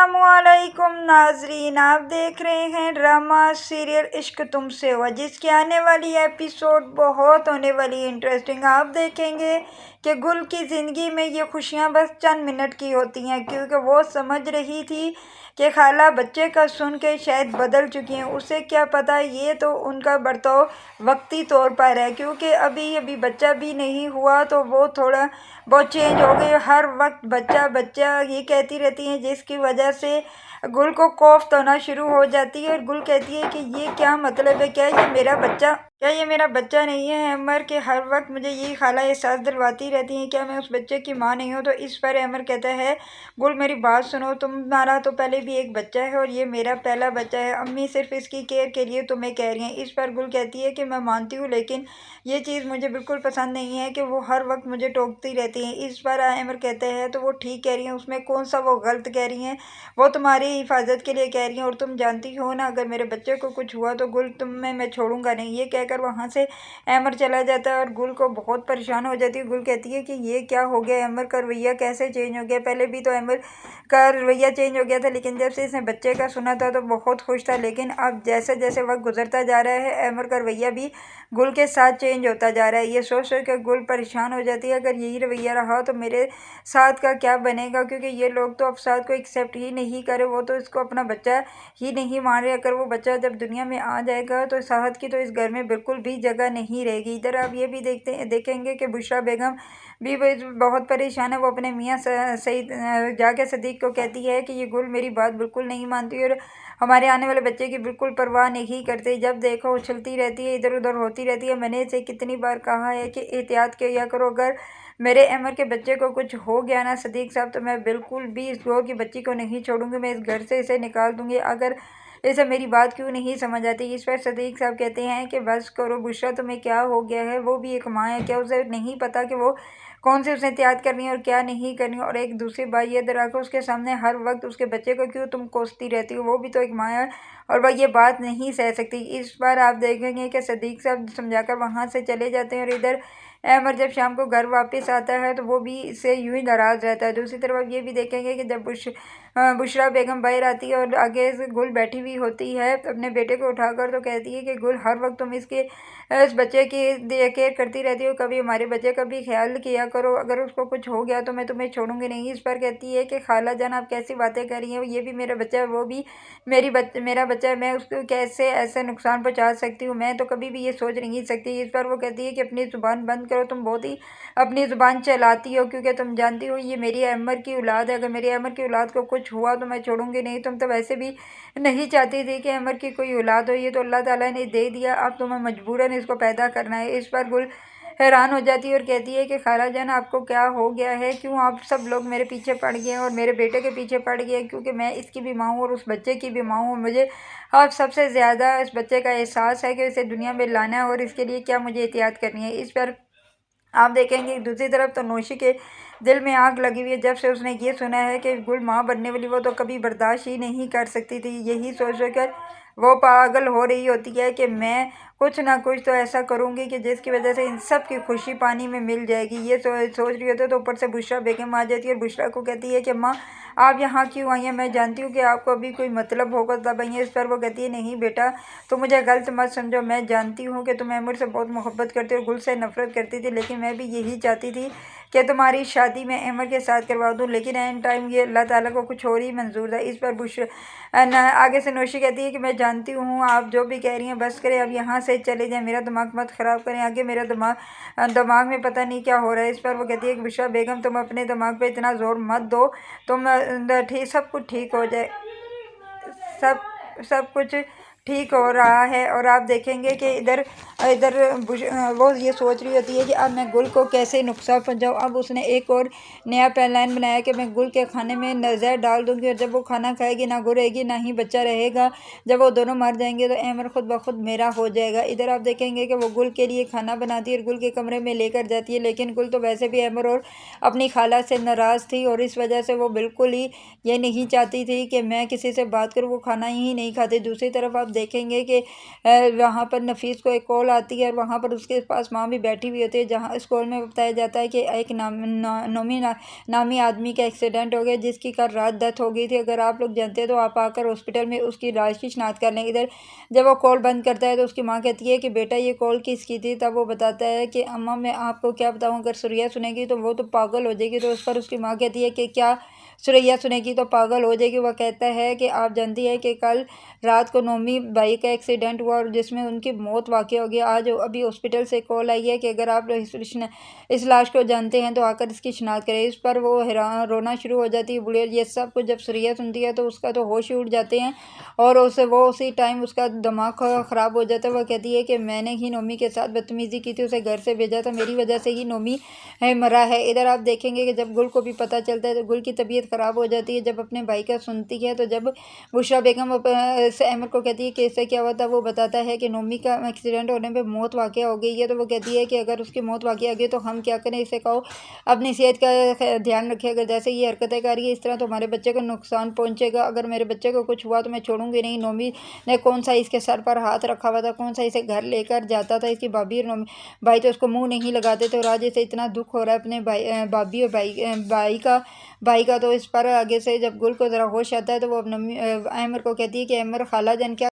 अस्सलामुअलैकुम नाजरीन, आप देख रहे हैं ड्रामा सीरियल इश्क तुमसे हुआ, जिसकी आने वाली एपिसोड बहुत होने वाली इंटरेस्टिंग। आप देखेंगे कि गुल की ज़िंदगी में ये खुशियां बस चंद मिनट की होती हैं, क्योंकि वो समझ रही थी कि खाला बच्चे का सुन के शायद बदल चुकी हैं। उसे क्या पता, ये तो उनका बर्ताव वक्ती तौर पर है, क्योंकि अभी अभी बच्चा भी नहीं हुआ तो वो थोड़ा बहुत चेंज हो गई। हर वक्त बच्चा बच्चा ये कहती रहती हैं, जिसकी वजह से गुल को खौफ होना शुरू हो जाती है। और गुल कहती है कि ये क्या मतलब है, क्या ये मेरा बच्चा नहीं है। अमर के हर वक्त मुझे ये खाला एहसास दिलवाती रहती हैं, क्या मैं उस बच्चे की माँ नहीं हूँ। तो इस पर अमर कहता है, गुल मेरी बात सुनो, तुम्हारा तो पहले भी एक बच्चा है और ये मेरा पहला बच्चा है। अम्मी सिर्फ इसकी केयर के लिए तुम्हें कह रही हैं। इस पर गुल कहती है कि मैं मानती हूँ, लेकिन ये चीज़ मुझे बिल्कुल पसंद नहीं है कि वो हर वक्त मुझे टोकती रहती हैं। इस पर अमर कहते हैं, तो वो ठीक कह रही हैं, उसमें कौन सा वो गलत कह रही हैं, वो तुम्हारी हिफाजत के लिए कह रही हैं। और तुम जानती हो ना, अगर मेरे बच्चे को कुछ हुआ तो गुल तुम्हें मैं छोड़ूंगा नहीं। ये कहकर वहाँ से अमर चला जाता है और गुल को बहुत परेशान हो जाती है। गुल कहती है कि ये क्या हो गया, अमर का रवैया कैसे चेंज हो गया। पहले भी तो अमर का रवैया चेंज हो गया था, लेकिन जब से इसने बच्चे का सुना था तो बहुत खुश था। लेकिन अब जैसे जैसे वक्त गुजरता जा रहा है, अमर का रवैया भी गुल के साथ चेंज होता जा रहा है। ये सोच सोच कर गुल परेशान हो जाती है, अगर यही रवैया रहा तो मेरे साथ का क्या बनेगा, क्योंकि ये लोग तो अब साथ को एक्सेप्ट ही नहीं करे, वो तो इसको अपना बच्चा ही नहीं मान रहे। अगर वो बच्चा जब दुनिया में आ जाएगा तो साहत की तो इस घर में बिल्कुल भी जगह नहीं रहेगी। इधर आप ये भी देखेंगे कि बुशरा बेगम भी बहुत परेशान है। वो अपने मियाँ सईद जाके सदीक को कहती है कि ये गुल मेरी बात बिल्कुल नहीं मानती और हमारे आने वाले बच्चे की बिल्कुल परवाह नहीं करते। जब देखो उछलती रहती है, इधर उधर होती रहती है। मैंने इसे कितनी बार कहा है कि एहतियात किया करो, अगर मेरे अमर के बच्चे को कुछ हो गया ना सदीक साहब, तो मैं बिल्कुल भी इस गौर की बच्ची को नहीं छोड़ूंगी, मैं इस घर से इसे निकाल दूंगी। अगर इसे मेरी बात क्यों नहीं समझ आती। इस पर सदीक साहब कहते हैं कि बस करो बुशरा, तुम्हें क्या हो गया है, वो भी एक माँ है, क्या उसे नहीं पता कि वो कौन सी उसने एहतियात करनी है और क्या नहीं करनी। और एक दूसरी बात ये इधर आकर उसके सामने हर वक्त उसके बच्चे को क्यों तुम कोसती रहती हो, वो भी तो एक माँ है और वह ये बात नहीं सह सकती। इस बार आप देखेंगे कि सदीक साहब समझाकर वहाँ से चले जाते हैं और इधर अमर जब शाम को घर वापस आता है तो वो भी इससे यूं ही नाराज़ रहता है। दूसरी तरफ आप ये भी देखेंगे कि जब बुशरा बेगम बाहर आती है और आगे से गुल बैठी हुई होती है अपने बेटे को उठाकर, तो कहती है कि गुल हर वक्त तुम इस बच्चे की केयर करती रहती हो, कभी हमारे बच्चे का भी ख्याल किया करो, अगर उसको कुछ हो गया तो मैं तुम्हें छोड़ूंगी नहीं। इस पर कहती है कि खाला जान आप कैसी बातें कर रही हैं, ये भी मेरा बच्चा है, वो भी मेरा बच्चा है, मैं उसको कैसे ऐसे नुकसान पहुंचा सकती हूँ, मैं तो कभी भी ये सोच नहीं सकती। इस पर वो कहती है कि अपनी ज़ुबान बंद करो, तुम बहुत ही अपनी ज़ुबान चलाती हो, क्योंकि तुम जानती हो ये मेरी अमर की औलाद है, अगर मेरी अमर की औलाद को कुछ हुआ तो मैं छोड़ूंगी नहीं। तुम तो वैसे भी नहीं चाहती थी कि अमर की कोई औलाद हो, ये तो अल्लाह ताला ने दे दिया, अब तुम्हें मजबूरन इसको पैदा करना है। इस पर गुल हैरान हो जाती है और कहती है कि खाला जान आपको क्या हो गया है, क्यों आप सब लोग मेरे पीछे पड़ गए हैं और मेरे बेटे के पीछे पड़ गए हैं, क्योंकि मैं इसकी भी माँ हूँ और उस बच्चे की भी माँ हूँ। मुझे अब सबसे ज़्यादा इस बच्चे का एहसास है कि इसे दुनिया में लाना है और इसके लिए क्या मुझे एहतियात करनी है। इस पर आप देखेंगे दूसरी तरफ तो नौशी के दिल में आग लगी हुई है, जब से उसने ये सुना है कि गुल माँ बनने वाली, वो तो कभी बर्दाश्त ही नहीं कर सकती थी। यही सोच कर वो पागल हो रही होती है कि मैं कुछ ना कुछ तो ऐसा करूँगी कि जिसकी वजह से इन सब की खुशी पानी में मिल जाएगी। ये सोच रही होती है तो ऊपर से बुशरा बेगम आ जाती है और बुशरा को कहती है कि माँ आप यहाँ क्यों आई हैं, मैं जानती हूँ कि आपको अभी कोई मतलब होगा तब आई हैं। इस पर वो कहती है नहीं बेटा, तुम मुझे गलत मत समझो, मैं जानती हूँ कि तुम अमर से बहुत मोहब्बत करते हो, गुल से नफरत करती थी, लेकिन मैं भी यही चाहती थी कि तुम्हारी शादी मैं अमर के साथ करवा दूँ, लेकिन एंड टाइम ये अल्लाह ताला को कुछ और ही मंजूर था। इस पर आगे से नौशी कहती है कि मैं जानती हूँ आप जो भी कह रही हैं, बस करें अब यहाँ से चले जाएं, मेरा दिमाग मत ख़राब करें, आगे मेरा दिमाग में पता नहीं क्या हो रहा है। इस पर वो कहती है कि बुशरा बेगम तुम अपने दिमाग पे इतना ज़ोर मत दो, तुम ठीक सब कुछ ठीक हो जाए, सब सब कुछ ठीक हो रहा है। और आप देखेंगे कि इधर इधर वो ये सोच रही होती है कि अब मैं गुल को कैसे नुकसान पहुंचाऊं। अब उसने एक और नया प्लान बनाया कि मैं गुल के खाने में नज़र डाल दूंगी और जब वो खाना खाएगी ना गुल रहेगी ना ही बच्चा रहेगा, जब वो दोनों मर जाएंगे तो अमर खुद ब खुद मेरा हो जाएगा। इधर आप देखेंगे कि वो गुल के लिए खाना बनाती है और गुल के कमरे में लेकर जाती है, लेकिन गुल तो वैसे भी अमर और अपनी खाला से नाराज़ थी और इस वजह से वो बिल्कुल ही ये नहीं चाहती थी कि मैं किसी से बात करूँ, वो खाना ही नहीं खाती। दूसरी तरफ आप देखेंगे कि वहाँ पर नफीस को एक कॉल आती है और वहाँ पर उसके पास माँ भी बैठी हुई होती है, जहाँ इस कॉल में बताया जाता है कि एक नामी आदमी का एक्सीडेंट हो गया जिसकी कल रात डेथ हो गई थी। अगर आप लोग जानते हैं तो आप आकर हॉस्पिटल में उसकी लाश की शिनाख्त कर लें। इधर जब वो कॉल बंद करता है तो उसकी माँ कहती है कि बेटा ये कॉल किसकी थी। तब वो बताता है कि अम्मा मैं आपको क्या बताऊँ, अगर सुरैया सुनेगी तो वो तो पागल हो जाएगी। तो उस पर उसकी माँ कहती है कि क्या सुरैया सुनेगी तो पागल हो जाएगी। वह कहता है कि आप जानती है कि कल रात को नोमी भाई का एक्सीडेंट हुआ और जिसमें उनकी मौत वाक़ हो गई। आज अभी हॉस्पिटल से कॉल आई है कि अगर आप इस लाश को जानते हैं तो आकर इसकी शिनाख्त करें। इस पर वो हैरान रोना शुरू हो जाती है बुढ़िया। ये सब कुछ जब सुरैया सुनती है तो उसका तो होश ही उड़ जाते हैं और उसी टाइम उसका दिमाग ख़राब हो जाता है। वह कहती है कि मैंने ही नोमी के साथ बदतमीज़ी की थी, उसे घर से भेजा था, मेरी वजह से ही नोमी मरा है। इधर आप देखेंगे कि जब गुल को भी पता चलता है तो गुल की तबीयत ख़राब हो जाती है जब अपने भाई का सुनती है। तो जब बुशरा बेगम अहमद को कहती है कि इससे क्या हुआ था, वो बताता है कि नोमी का एक्सीडेंट होने पे मौत वाक़या हो गई है। तो वो कहती है कि अगर उसकी मौत वाक़या हो गई तो हम क्या करें, इसे कहो अपनी सेहत का ध्यान रखिए, अगर जैसे ये हरकतें कर रही है इस तरह तो हमारे बच्चे को नुकसान पहुँचेगा। अगर मेरे बच्चे को कुछ हुआ तो मैं छोड़ूंगी नहीं। नोमी ने कौन सा इसके सर पर हाथ रखा हुआ था, कौन सा इसे घर लेकर जाता था। इसकी भाभी और भाई तो उसको मुँह नहीं लगाते थे और आज इसे इतना दुख हो रहा है अपने भाभी और भाई का। तो इस पर आगे से जब गुल को ज़रा होश आता है तो वो अहमर को कहती है कि अहमर खाला जान क्या